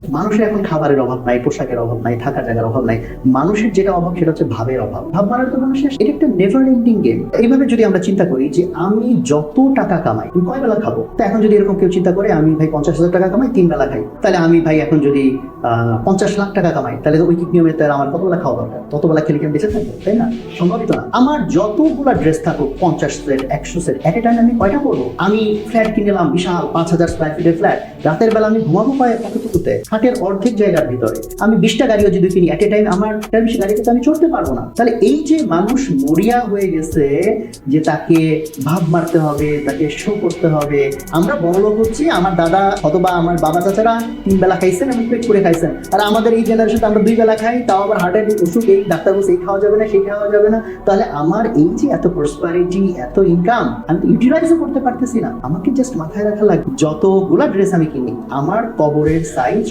মানুষের এখন খাবারের অভাব নাই, পোশাকের অভাব নাই, থাকার জায়গার অভাব নাই। মানুষের যেটা অভাব সেটা হচ্ছে ভাবের অভাব। ভাব মারার তো মানুষের এটা একটা নেভার এন্ডিং গেম। এইভাবে যদি আমরা চিন্তা করি যে আমি যত টাকা কামাই আমি কয় বেলা খাবো, তো এখন যদি এরকম কেউ চিন্তা করে আমি ভাই 50,000 টাকা কামাই 3 বেলা খাই, তাহলে আমি ভাই এখন যদি 50 লাখ টাকা কামাই, তাহলে তো ঐকিক নিয়মে তার আমার কত বেলা খাওয়া দরকার, তত বেলা খেলে কি আমি বেঁচে থাকবো? তাই না? সম্ভবত না। আমার যতগুলা ড্রেস থাকুক, 50 সেট 100 সেট, এট এ টাইম আমি কয়টা করবো? আমি ফ্ল্যাট কিনলাম, বিশাল 5,000 স্কোয়ার ফিটের ফ্ল্যাট, রাতের বেলা আমি ঘুমাবো পায় কতটুকুতে? হাটের অর্ধেক জায়গার ভিতরে। আমি 20টা গাড়িও যদি কিনি এট এ টাইম, আমার তার বেশি গাড়িতে আমি চড়তে পারবো না। তাহলে এই যে মানুষ মরিয়া হয়ে গেছে যে তাকে ভাব মারতে হবে, তাকে শো করতে হবে। আমরা বড় লোক হচ্ছি, আমার দাদা অথবা আমার বাবা চাচারা 3 বেলা খাইছেন এবং পেট করে খাইছেন, আর আমাদের এই জেনারেশন আমরা 2 বেলা খাই, তাও আবার হার্টের অসুখ, এই ডাক্তার বলছে এই খাওয়া যাবে না, সেই খাওয়া যাবে না। তাহলে আমার এই যে এত প্রসপারিটি, এত ইনকাম, আমি তো ইউটিলাইজও করতে পারতেছি না। আমাকে জাস্ট মাথায় রাখা লাগবে যতগুলা ড্রেস আমি কিনি আমার কবরের সাইজ